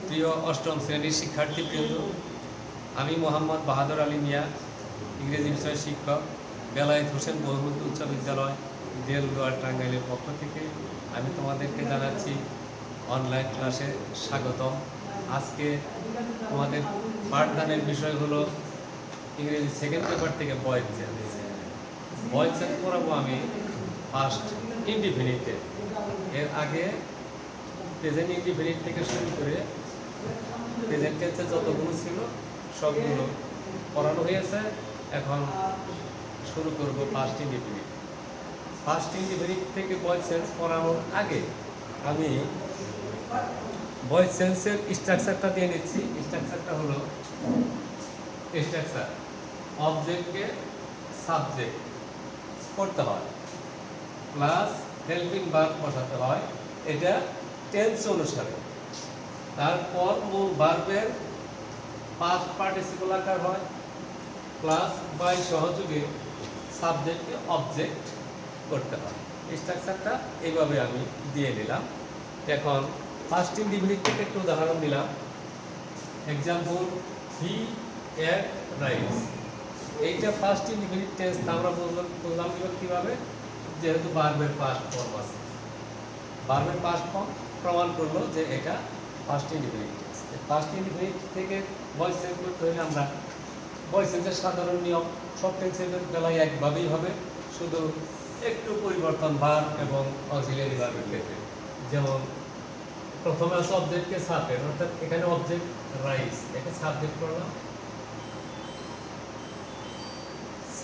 প্রিয় অষ্টম শ্রেণীর শিক্ষার্থীবৃন্দ, আমি মোহাম্মদ বাহাদুর আলী মিয়া, ইংরেজি বিষয় শিক্ষক, বেলায়েত হোসেন বহুমুখী উচ্চ বিদ্যালয়, দেলদুয়ার, টাঙ্গাইলের পক্ষ থেকে আমি তোমাদেরকে জানাচ্ছি অনলাইন ক্লাসে স্বাগতম। আজকে তোমাদের পাঠদানের বিষয় হলো ইংরেজি সেকেন্ড পেপার থেকে ভয়েস চেঞ্জ। ভয়েস চেঞ্জ করাবো আমি ফার্স্ট ইনডিফিনিটে। এর আগে প্রেজেন্ট ইনডিফিনিট থেকে শুরু করে প্রেজেন্ট টেন্সে যতগুলো ছিল সবগুলো পড়ানো হয়েছে। এখন শুরু করব ফার্স্ট ইনডিফিনিট। ফার্স্ট ইনডিফিনিট থেকে ভয়েস চেঞ্জ পড়ানোর আগে আমি ভয়েস চেঞ্জের স্ট্রাকচারটা দিয়ে নিচ্ছি। স্ট্রাকচারটা হলো স্ট্রাকচার অবজেক্টকে সাবজেক্ট করতে হয়, প্লাস হেল্পিং ভার্ব বসাতে হয়, এটা টেন্স অনুসারে। তারপর মূল ভার্বের পাস্ট পার্টিসিপল আকার হয়, প্লাস বাই সহযোগে সাবজেক্টকে অবজেক্ট করতে হয়। স্ট্রাকচারটা এইভাবে আমি দিয়ে নিলাম। এখন ফার্স্ট ইনডিফিনিট থেকে একটু উদাহরণ দিলাম। এক্সাম্পল, হি এট রাইস। এইটা ফার্স্ট ইনডিফিনিট টেন্স। আমরা বললাম কিভাবে, যেহেতু ভার্বের পাস্ট ফর্ম আছে, ভার্বের পাস্ট ফর্ম প্রমাণ করলো যে এটা first indefinite tense. First indefinite থেকে ভয়েস চেঞ্জ করতে হলে আমরা ভয়েস চেঞ্জের সাধারণ নিয়ম সব টেন্সের বেলায় একভাবেই হবে, শুধু একটু পরিবর্তন ভার্ব এবং অক্সিলিয়ারি ভার্বের ক্ষেত্রে। যেমন প্রথমে আছে অবজেক্টকে সাবজেক্ট, অর্থাৎ এখানে অবজেক্ট রাইস, একে সাবজেক্ট করলাম।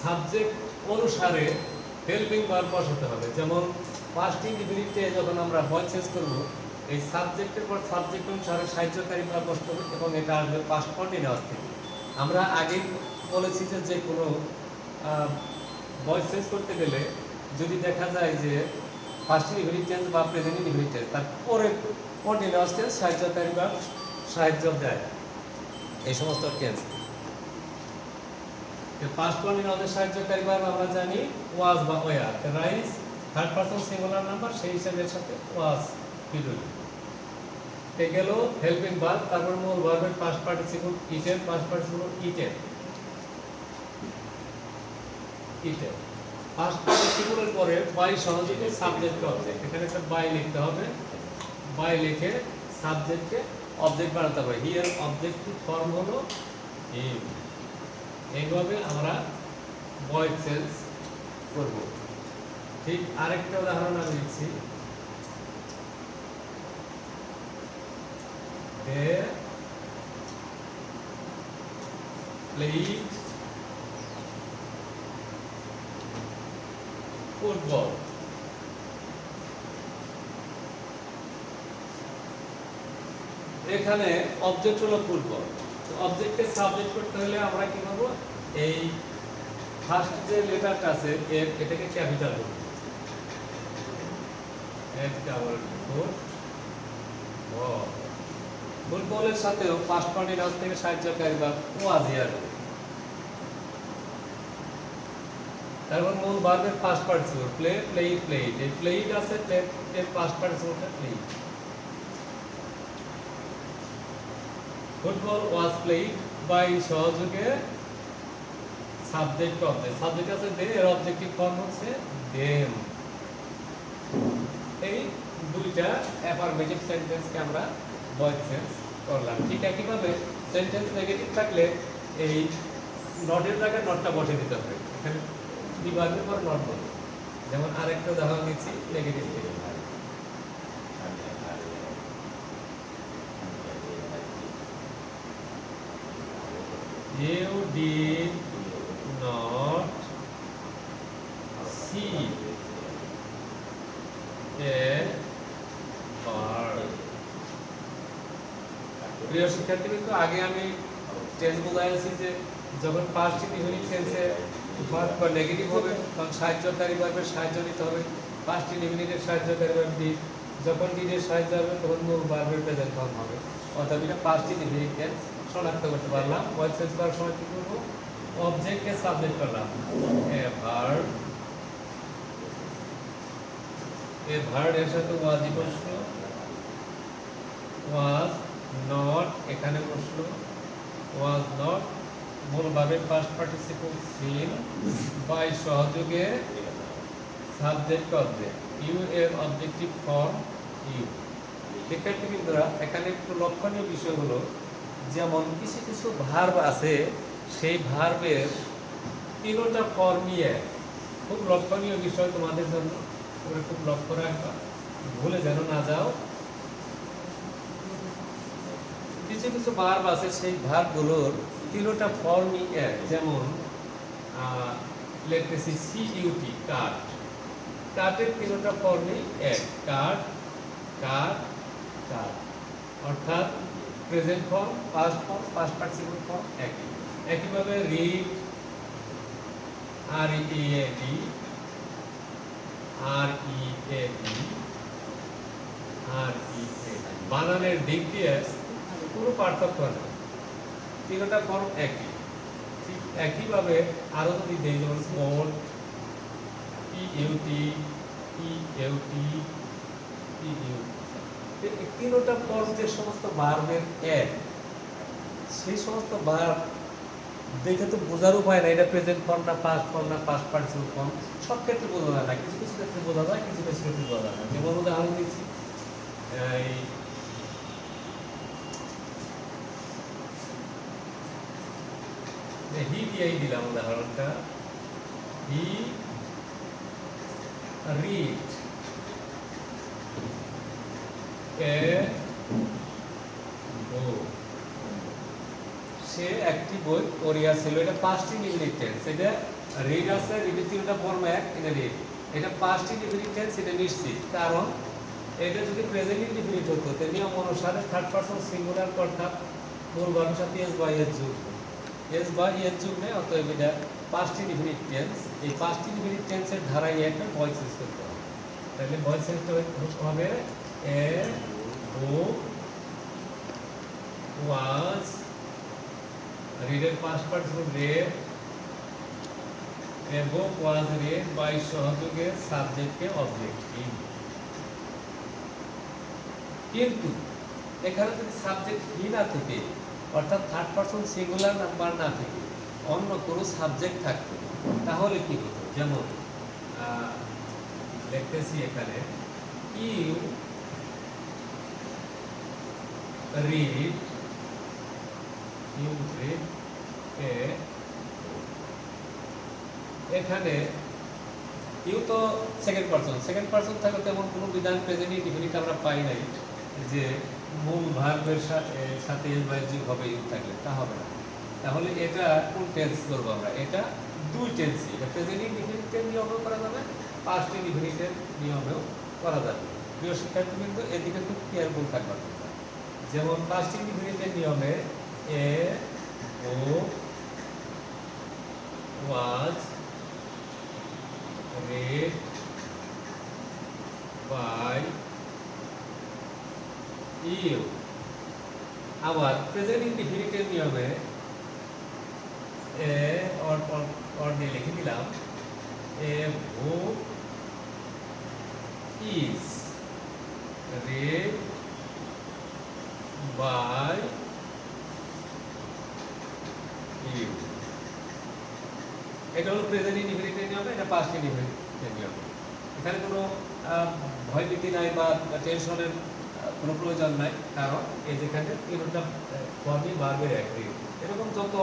সাবজেক্ট অনুসারে হেল্পিং ভার্ব বসাতে হবে। যেমন ফার্স্ট ইনডিফিনিটে যখন আমরা ভয়েস চেঞ্জ করব, এই সাবজেক্টের পর সাবজেক্ট অনুসারে সাহায্যকারী ভার্ব বসতে হবে এবং এটা আসবে পাস্ট কন্টিনিউয়াস থেকে। আমরা আগে বলেছি যে কোনো ভয়েস চেঞ্জ করতে গেলে যদি দেখা যায় যে ফার্স্ট ইনডিফিনিট টেন্স বা প্রেজেন্ট ইনডিফিনিট টেন্স, তারপরে কন্টিনিউয়াস টেন্স সাহায্যকারী ভার্ব সাহায্য দেয়, এই সমস্ত টেন্স। পাস্ট কন্টিনিউয়াসের সাহায্যকারী ভার্ব আমরা জানি ওয়াজ বা ওয়ার। রাইস থার্ড পারসন সিঙ্গুলার নাম্বার, সেই হিসাবের সাথে ওয়াজ বিদ্যুৎ গেল হেল্পিং ভার্ব। তারপর মূল ভার্বের past participle eaten, past participle eaten. Eaten past পার্টিসিপলের পরে বাই সহযোগে সাবজেক্ট অবজেক্ট। এখানে একটা বাই লিখতে হবে। বাই লিখে সাবজেক্টকে অবজেক্ট বানাতে হবে। হিয়ার অবজেক্টিভ ফর্ম হলো হিম। এইভাবে আমরা ভয়েস চেঞ্জ করব। ঠিক আরেকটা উদাহরণ আমি দিচ্ছি। They played football. এখানে অবজেক্ট হলো ফুটবল। তো অবজেক্টকে সাবজেক্ট করতে হলে আমরা কি করব, এই ফার্স্ট যে লেটারটা আছে এর, এটাকে ক্যাপিটাল করব। F double football. ফুটবলের সাথেও পাস্ট কন্টিনিউয়াস থেকে সাহায্যকারী ভার্ব ওয়াজ হিয়ার। তারপর মূল ভার্বের past participle play, played, played. এই প্লেইড আছে, এর পাস্ট পার্টিসিপলটা played. Football was played by সহযোগে সাবজেক্ট অবজেক্ট। সাবজেক্ট আছে দে, এর অবজেক্টিভ ফর্ম হচ্ছে দেম। এই দুইটা অ্যাফারমেটিভ সেন্টেন্সকে আমরা ভয়েস চেঞ্জ করলাম। ঠিক একইভাবে সেন্টেন্স নেগেটিভ থাকলে এই নটের জায়গায় নটটা বসে দিতে হবে। এখানে বিভাগের পর নট বলবে। যেমন আরেকটা উদাহরণ দিচ্ছি নেগেটিভ থেকে। You did not see a bird. প্রিয় শিক্ষার্থীবৃন্দ, আগে আমি টেন্স বোঝাইছি যে যখন পাস্ট ইনডিফিনিট টেন্সে ভার্ব বা নেগেটিভ হবে তখন সাহায্যকারী ভার্বের সাহায্য নিতে হবে। পাস্ট ইনডিফিনিটের সাহায্যকারী ভার্ব ডিড। যখন ডিডের সাহায্য হবে তখন মূল ভার্বের প্রেজেন্ট ফর্ম হবে। অর্থাৎ এটা পাস্ট ইনডিফিনিট টেন্স শনাক্ত করতে পারলাম। ভয়েস চেঞ্জ করার সময় কি করব, অবজেক্টকে সাবজেক্ট করলাম। এ ভার্ব, এ ভার্ব এর সাথে ওয়াজ ইকুয়ালস টু ওয়াজ নট এখানে বসলো ওয়াজ নট, মূল ভার্বের পাস্ট পার্টিসিপল সিন বাই সহযোগে সাবজেক্ট অবজেক্ট ইউ এর অবজেক্টিভ ফর্ম ইউ। শিক্ষার্থীবৃন্দরা এখানে একটু লক্ষণীয় বিষয় হলো, যেমন কিছু কিছু ভার্ব আছে, সেই ভার্বের তিনটা ফর্মই এক। খুব লক্ষণীয় বিষয় তোমাদের জন্য, তোমরা খুব লক্ষ্য রাখবা, ভুলে যেন না যাও। কিছু কিছু ভার্ব আছে, সেই ভার্বগুলোর তিনটা ফর্মই এক। যেমন লিখতেছি সিইউটি কাট, কাটের তিনটা ফর্মই এক, কাট কাট কাট, অর্থাৎ present form, past form, past participle form একই। একইভাবে read, R E A D, R E A D, R E A D, বানানের দিক দিয়ে কোনো পার্থক্য নেই, তিনটা ফর্ম একই। ঠিক একইভাবে আরো যদি দেই, যেমন স্পোর্ট, ইউটি, ইউটি, ইউ, তিনটা ফর্ম যে সমস্ত ভার্বের এক, সেই সমস্ত ভার্ব দেখে তো বোঝার উপায় নাই এটা প্রেজেন্ট ফর্ম না পাস্ট ফর্ম না পাস্ট পার্টিসিপল ফর্ম। সব ক্ষেত্রে বোঝা যায় না, কিছু কিছু ক্ষেত্রে বোঝা যায়, কিছু কিছু ক্ষেত্রে বোঝা যায় না। যেমন উদাহরণ দিচ্ছি, হি দিয়েই দিলাম উদাহরণটা, হি রিড এ বুক, সে একটি বই পড়িয়াছিল। এটা পাস্ট ইনডিফিনিট টেন্স, এটা রিড আছে, রিডের তিনটা ফর্ম এক, এটা রিড, এটা পাস্ট ইনডিফিনিট টেন্স, এটা নিশ্চিত। কারণ এটা যদি প্রেজেন্ট ইনডিফিনিট হতো, তাহলে নিয়ম অনুসারে থার্ড পারসন সিঙ্গুলার অর্থাৎ মূল ভার্বের সাথে এস বা এস যোগ, এস বা এস যোগ নেই, অতএব এটা পাস্ট ইনডিফিনিট টেন্স। এই পাস্ট ইনডিফিনিট টেন্সের ধারায় একটা ভয়েস চেঞ্জ করতে হবে। তাহলে ভয়েস চেঞ্জটা হবে এ বুক ওয়াজ, রিডের past participle read, a book was read by সহযোগে সাবজেক্টকে অবজেক্টিভ। কিন্তু এখানে যদি সাবজেক্ট হি না থেকে, অর্থাৎ থার্ড পারসন সিঙ্গুলার নাম্বার না থেকে অন্য কোনো সাবজেক্ট থাকতো, তাহলে কি হতো? যেমন লিখতেছি এখানে, you read, you read a, এখানে ইউ তো সেকেন্ড পারসন থাকলে তেমন কোনো বিধান প্রেজেন্ট ইনডিফিনিট আমরা পাই নাই যে মূল ভার্বের সাথে এস বা যোগ হবে ইউ থাকলে, তা হবে না। তাহলে এটা কোন টেন্স করবো আমরা? এটা দুই টেন্সই, এটা প্রেজেন্ট ইনডিফিনিটের নিয়মেও করা যাবে, পাস্ট ইনডিফিনিটের নিয়মেও করা যাবে। প্রিয় শিক্ষার্থী, কিন্তু এদিকে খুব কেয়ারফুল থাকবে। যেমন পাস্ট ইনডিফিনিটের নিয়মে a book was read by you। আবার প্রেজেন্ট ইনডিফিনিটের নিয়মে এ অর দিয়ে লিখে দিলাম, a book is read by you। এটা হলো প্রেজেন্ট ইনডিফিনিটের নিয়ম, এটা পাস্ট ইনডিফিনিটের নিয়ম। এখানে কোনো ভয়ভীতি নাই বা টেনশনের কোনো প্রয়োজন নাই, কারণ এই যেখানে তিনটা ফর্মই ভার্বের এক। এরকম যত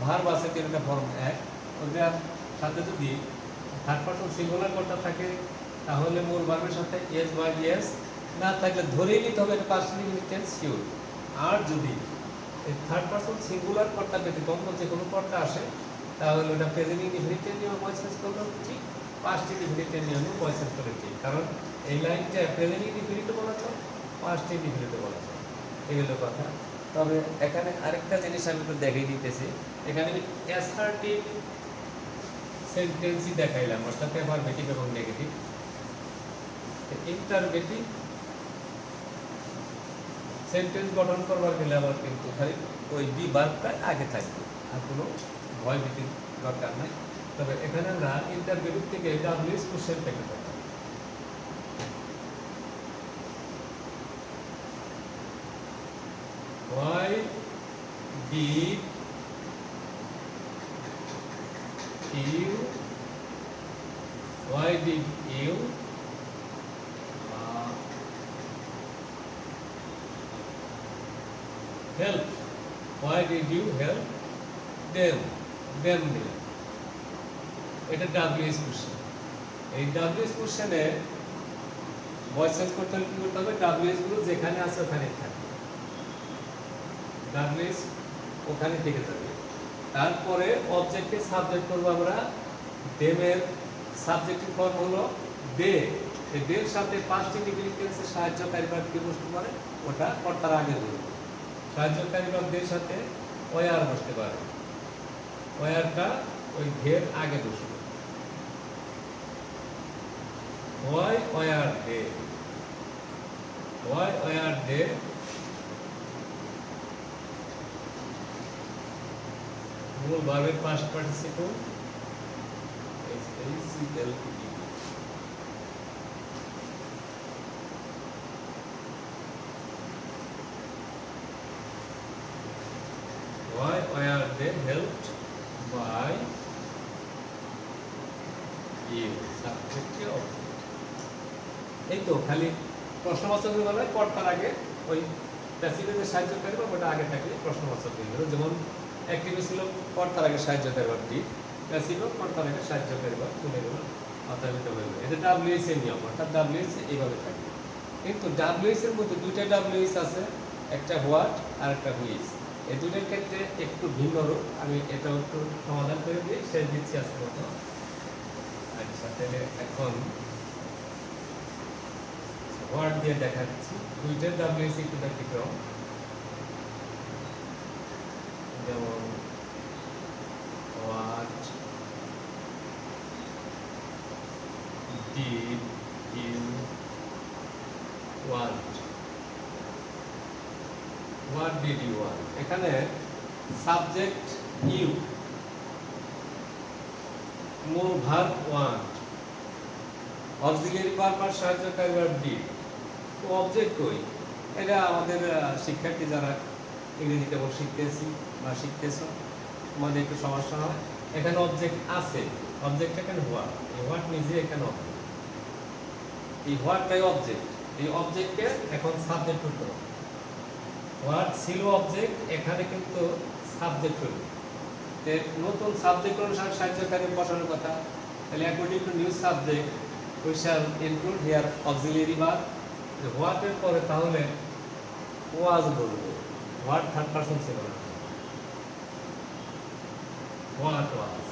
ভার্ব আছে তিনটা ফর্ম এক, ওদের সাথে যদি থার্ড পারসন সিঙ্গুলার কর্তা থাকে, তাহলে মূল ভার্বের সাথে এস বা এস না থাকলে ধরেই নিতে হবে এটা পাস্ট ইনডিফিনিট টেন্স শিওর। আর যদি থার্ড পারসন সিঙ্গুলার কর্তা ব্যতীত অন্য যে কোনো কর্তা আসে, তাহলে ওটা প্রেজেন্ট ইনডিফিনিটের নিয়ম ভয়েস চেঞ্জ করলেও ঠিক, পাস্ট ইনডিফিনিটের নিয়মে ভয়েস চেঞ্জ করে ঠিক। কারণ এই লাইনটা প্রেজেন্ট ইনডিফিনিটে বলা যায়, পাস্ট ইনডিফিনিটে বলা যায়, এগুলো কথা। তবে এখানে আরেকটা জিনিস আমি তো দেখাই দিতেছি, এখানে আমি অ্যাসার্টিভ সেন্টেন্সই দেখাইলাম, অর্থাৎ অ্যাফারমেটিভ এবং নেগেটিভ। ইন্টারগেটিভ সেন্টেন্স গঠন করবার গেলে আবার কিন্তু খালি ওই বি ভার্বটা আগে থাকবে, আর কোনো ভয় ভীতির দরকার নাই। তবে এখানে আমরা ইন্টারগেটিভ থেকে ডাব্লিউএস কোশ্চেন পেতে পারি। why did you help? Why did you help them? দিলাম। এটা WH কোশ্চেন। এই WH কোশ্চেনে ভয়েস চেঞ্জ করতে হলে কি করতে হবে? WH গুলো যেখানে আছে ওখানেই থাকবে। WH ওখানে থেকে যাবে। তারপরে অবজেক্টকে সাবজেক্ট করব আমরা। দেমের সাবজেক্টিভ ফর্ম হলো দে। এই দের সাথে পাস্ট ইন্ডিফিনিট টেন্সে সাহায্যকারী ভার্ব কি বসতে পারে? ওটা কর্তার আগে বসবে। সাহায্যকারী ভার্ব দের সাথে ওয়ার বসতে পারে। ওয়ারটা ওই ধের আগে বসবে। Why were they? Why were they? মূল ভার্বের past participle HCLE। Why were they helped by you? Subject object। এই তো খালি প্রশ্নবাচক বলে কর্তার আগে ওই প্যাসিভে যে সাহায্যকারী বা ওটা আগে থাকলে প্রশ্নবাচক দিয়ে দিল। যেমন অ্যাক্টিভে ছিল কর্তার আগে সাহায্যকারী ভার্ব ডি, প্যাসিভে কর্তার আগে সাহায্যকারী ভার্ব চলে গেল অর্থাৎ হয়ে এটা WH এর নিয়ম। অর্থাৎ WH এইভাবে থাকে। কিন্তু WH এর মধ্যে দুইটা WH আছে, একটা হোয়াট আর একটা হুইজ। এই দুইটার ক্ষেত্রে একটু ভিন্ন রূপ। আমি এটাও একটু সমাধান করে দিই, শেষ দিচ্ছি আজকে মতো। আচ্ছা, তাহলে এখন ওয়ার্ড দিয়ে দেখাচ্ছি। দুইটার WH একটু ব্যতিক্রম। যেমন what did you want? What did you want? এখানে সাবজেক্ট ইউ, মূল ভার্ব want, অক্সিলিয়ারি ভার্ব আর সাহায্যকারী ভার্ব ডিড। তো অবজেক্ট কই? এটা আমাদের শিক্ষার্থী যারা ইংরেজি কেবল শিখতেছি বা শিখতেছো, আমাদের একটু সমস্যা হয়। এখানে অবজেক্ট আছে, অবজেক্ট এখানে হোয়াট। এই হোয়াট নিজে এখানে অবজেক্ট। এই হোয়াটটাই অবজেক্ট। এই অবজেক্টকে এখন সাবজেক্ট করতে হবে। হোয়াট ছিল অবজেক্ট, এখানে কিন্তু সাবজেক্ট হলো। নতুন সাবজেক্ট অনুসারে সাহায্যকারী বসানোর কথা। তাহলে according to new subject we shall include here auxiliary verb. What এর পরে তাহলে ওয়াজ বলবো। হোয়াট থার্ড পারসন ছিল না, হোয়াট ওয়াজ।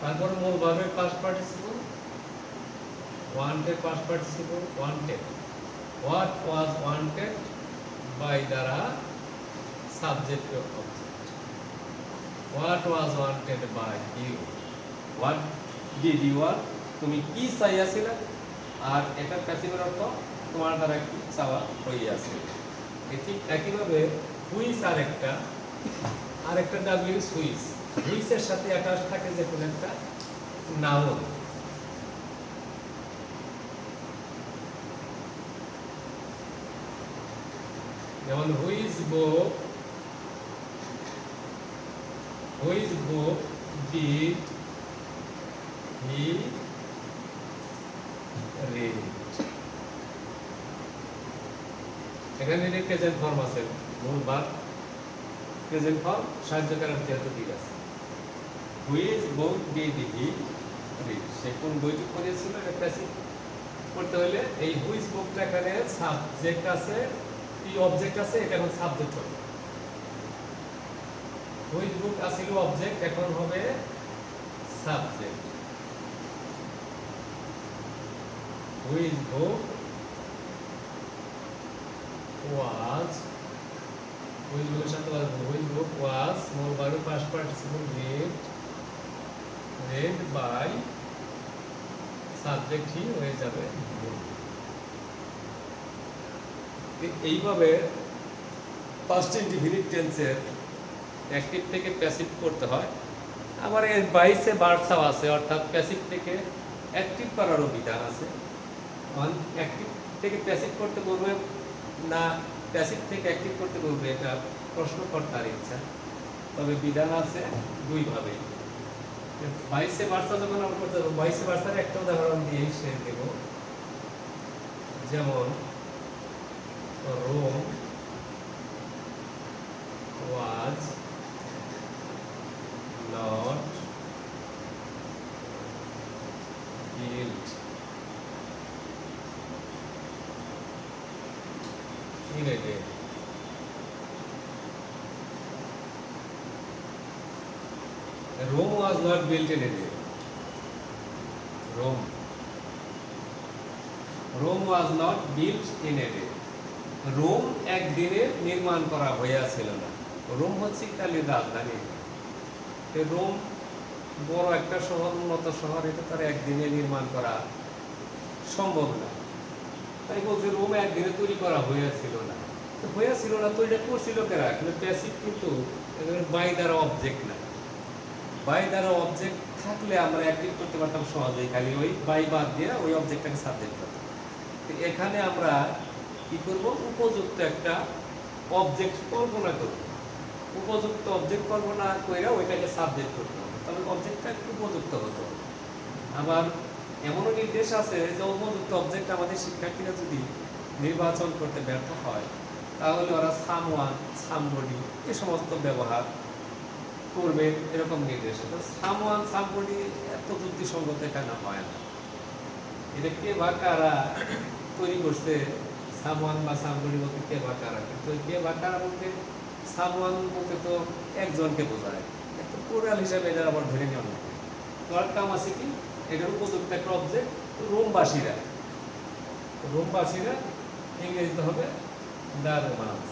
তারপরে মূল ভার্বের past participle, wanted past participle wanted. What was wanted by দ্বারা subject object. What was wanted by you. What did you want? তুমি কি চাইয়াছিলে? আর এটা প্যাসিভের অর্থ তোমার দ্বারা কি চাওয়া হইয়াছে। ঠিক একইভাবে হুইচ আরেকটা WH হুইচ। হুইচের সাথে অ্যাটাচ থাকে যে কোনো একটা নাউন। যেমন which book did he read? এখানে প্রেজেন্ট ফর্ম আছে, মূল ভার্ব প্রেজেন্ট ফর্ম, সাহায্যকারী যেহেতু ঠিক আছে। Which book did he read? সে কোন বইটি পড়েছিল? এটা প্যাসিভ করতে হলে এই হুইচ বুকটা এখানে সাবজেক্ট আছে, এই অবজেক্ট আছে, এটা এখন সাবজেক্ট হবে। হুইচ বুক আছিল অবজেক্ট, এখন হবে subject. Which book was, which বুকের সাথে হুইচ বুক was মূল ভার্বের past participle read by subject হি হয়ে যাবে। এইভাবে পাস্ট ইনডিফিনিট টেন্সের অ্যাক্টিভ থেকে প্যাসিভ করতে হয়। আবার এর বাইসে বার্সাও আছে, অর্থাৎ প্যাসিভ থেকে অ্যাক্টিভ করারও বিধান আছে। অ্যাক্টিভ থেকে প্যাসিভ করতে বলবে না, প্যাসিভ থেকে অ্যাক্টিভ করতে বলবে, এটা প্রশ্নকর্তার ইচ্ছা। তবে বিধান আছে দুইভাবে। ভাইসে ভার্সা যখন আমরা করতে যাবো, ভাইসে ভার্সার একটা উদাহরণ দিয়ে শেষ দেব। যেমন Rome was not built in a day. Rome was not built in a day. Rome was not built in a day. Rome একদিনে নির্মাণ করা হইয়াছিল না। রোম হচ্ছে ইতালির রাজধানী। রোম বড় একটা শহর, উন্নত শহর, এটা তার একদিনে নির্মাণ করা সম্ভব না। তাই বলছে রোম একদিনে তৈরি করা হইয়াছিল না। তো হইয়াছিল না তো এটা করছিল কেরা? কিন্তু প্যাসিভ কিন্তু বাই দ্বারা অবজেক্ট না। বাই দ্বারা অবজেক্ট থাকলে আমরা অ্যাক্টিভ করতে পারতাম সহজেই, খালি ওই বাই বাদ দিয়ে ওই অবজেক্টটাকে সাবজেক্ট করতাম। তো এখানে আমরা কি করব? উপযুক্ত একটা অবজেক্ট কল্পনা করব। উপযুক্ত অবজেক্ট কল্পনা করে ওইটাকে সাবজেক্ট করতে হবে, তবে অবজেক্টটা একটু উপযুক্ত হতো। আবার এমনও নির্দেশ আছে যে উপযুক্ত অবজেক্ট আমাদের শিক্ষার্থীরা যদি নির্বাচন করতে ব্যর্থ হয়, তাহলে ওরা সামওয়ান, সামবডি এই সমস্ত ব্যবহার করবে, এরকম নির্দেশ। তো সামওয়ান, সামবডি এত যুক্তিসঙ্গত এখানে হয় না। এটা কে বা কারা তৈরি করছে? সামওয়ান বা সামবডি বলতে কে বা কারা, কিন্তু কে বা কারা বলতে সামওয়ান বলতে তো একজনকে বোঝায়, একটা প্লুরাল হিসাবে এটা আবার ধরে নেওয়া হয়। তো আর কাম আছে কি, এটার উপযুক্ত একটা অবজেক্ট রোমবাসীরা। রোমবাসীরা ইংরেজিতে হবে দ্য রোমান্স।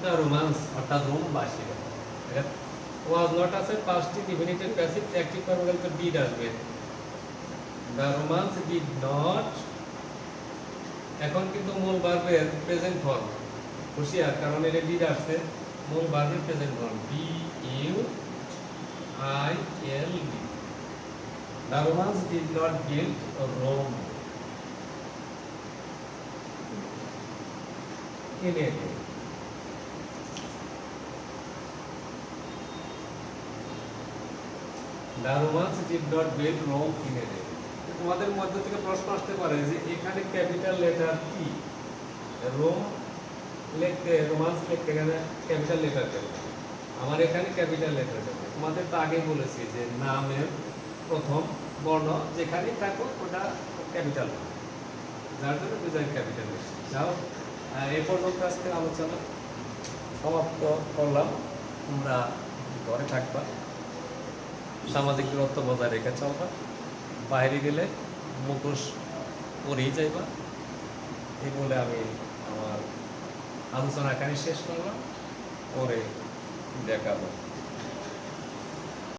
দ্য রোমান্স অর্থাৎ রোমবাসীরা। এটা was not আছে past indefinite passive, active কর্ম গেলে তো did আসবে। The romance did not, এখন কিন্তু মূল ভার্বের প্রেজেন্ট ফর্ম হুঁশিয়ার, কারণ এটা did আসছে, মূল ভার্বের present form B-U-I-L-D। The romance did not build Rome in a day. The romance did not build Rome in a day. তোমাদের মধ্যে থেকে প্রশ্ন আসতে পারে যে এখানে ক্যাপিটাল লেটার কি? রোম লিখতে, রোমান্স লিখতে গেলে ক্যাপিটাল লেটার দেবে। আমার এখানে ক্যাপিটাল লেটার দেবে। তোমাদের তো আগে বলেছি যে নামের প্রথম বর্ণ যেখানেই থাকো ওটা ক্যাপিটাল, যার জন্য দুজন ক্যাপিটাল লিখছি। যাও, এই পর্যন্ত আজকে আলোচনা সমাপ্ত করলাম। তোমরা ঘরে থাকবা, সামাজিক দূরত্ব বজায় রেখে চলবা, বাইরে গেলে মুখোশ পরেই যাইবা। এই বলে আমি আমার আলোচনা এখানে শেষ করলাম, পরে দেখাবো।